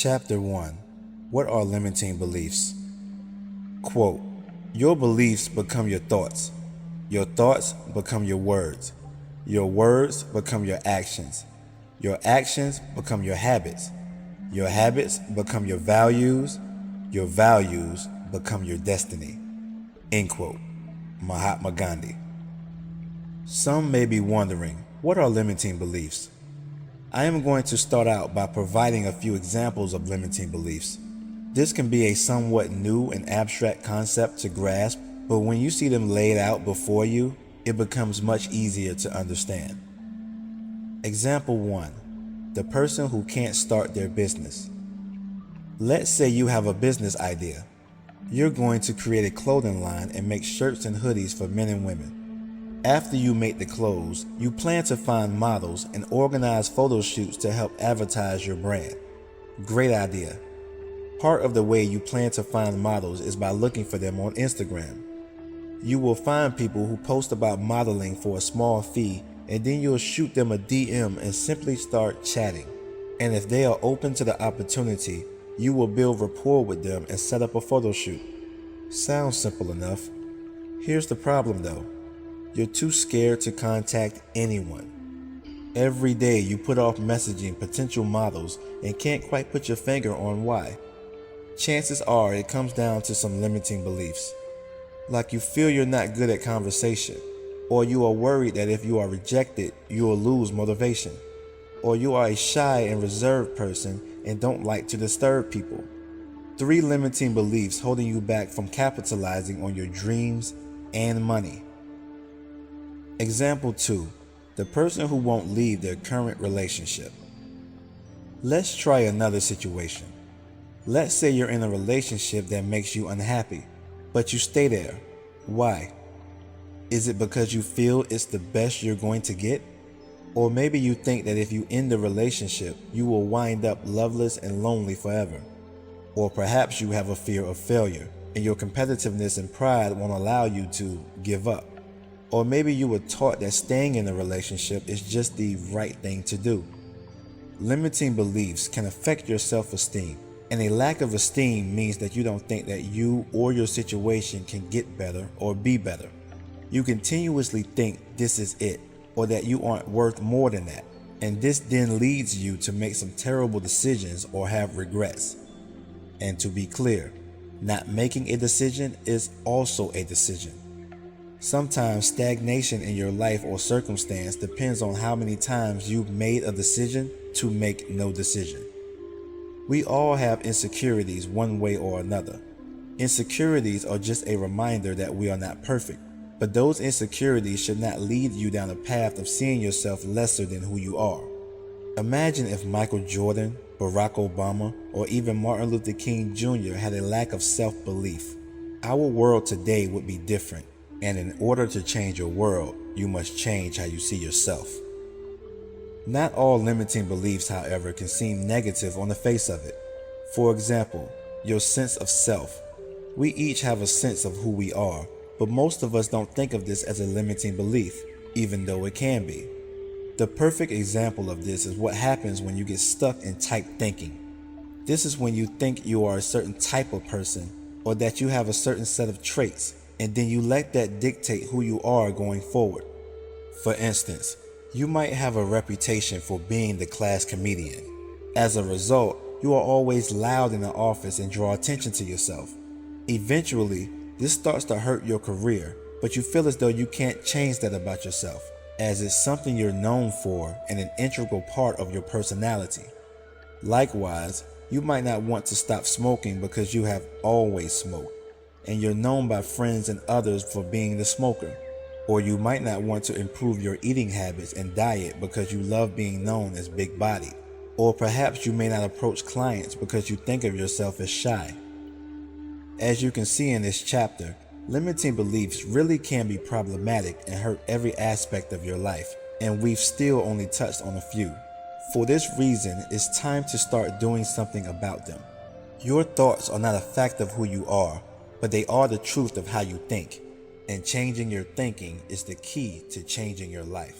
Chapter 1. What are limiting beliefs? Quote, your beliefs become your thoughts become your words become your actions become your habits become your values become your destiny. End quote. Mahatma Gandhi. Some may be wondering, what are limiting beliefs? I am going to start out by providing a few examples of limiting beliefs. This can be a somewhat new and abstract concept to grasp, but when you see them laid out before you, it becomes much easier to understand. Example 1. The person who can't start their business. Let's say you have a business idea. You're going to create a clothing line and make shirts and hoodies for men and women. After you make the clothes, you plan to find models and organize photo shoots to help advertise your brand. Great idea. Part of the way you plan to find models is by looking for them on Instagram. You will find people who post about modeling for a small fee, and then you'll shoot them a DM and simply start chatting. And if they are open to the opportunity, you will build rapport with them and set up a photo shoot. Sounds simple enough. Here's the problem though. You're too scared to contact anyone. Every day you put off messaging potential models and can't quite put your finger on why. Chances are it comes down to some limiting beliefs. Like you feel you're not good at conversation, or you are worried that if you are rejected, you will lose motivation, or you are a shy and reserved person and don't like to disturb people. 3 limiting beliefs holding you back from capitalizing on your dreams and money. Example 2. The person who won't leave their current relationship. Let's try another situation. Let's say you're in a relationship that makes you unhappy, but you stay there. Why? Is it because you feel it's the best you're going to get? Or maybe you think that if you end the relationship, you will wind up loveless and lonely forever. Or perhaps you have a fear of failure, and your competitiveness and pride won't allow you to give up. Or maybe you were taught that staying in a relationship is just the right thing to do. Limiting beliefs can affect your self-esteem, and a lack of esteem means that you don't think that you or your situation can get better or be better. You continuously think this is it, or that you aren't worth more than that, and this then leads you to make some terrible decisions or have regrets. And to be clear, not making a decision is also a decision. Sometimes stagnation in your life or circumstance depends on how many times you've made a decision to make no decision. We all have insecurities one way or another. Insecurities are just a reminder that we are not perfect, but those insecurities should not lead you down a path of seeing yourself lesser than who you are. Imagine if Michael Jordan, Barack Obama, or even Martin Luther King Jr. had a lack of self-belief. Our world today would be different. And in order to change your world, you must change how you see yourself. Not all limiting beliefs, however, can seem negative on the face of it. For example, your sense of self. We each have a sense of who we are, but most of us don't think of this as a limiting belief, even though it can be. The perfect example of this is what happens when you get stuck in type thinking. This is when you think you are a certain type of person, or that you have a certain set of traits, and then you let that dictate who you are going forward. For instance, you might have a reputation for being the class comedian. As a result, you are always loud in the office and draw attention to yourself. Eventually, this starts to hurt your career, but you feel as though you can't change that about yourself, as it's something you're known for and an integral part of your personality. Likewise, you might not want to stop smoking because you have always smoked, and you're known by friends and others for being the smoker. Or you might not want to improve your eating habits and diet because you love being known as big-bodied. Or perhaps you may not approach clients because you think of yourself as shy. As you can see in this chapter, limiting beliefs really can be problematic and hurt every aspect of your life, and we've still only touched on a few. For this reason, it's time to start doing something about them. Your thoughts are not a fact of who you are, but they are the truth of how you think, and changing your thinking is the key to changing your life.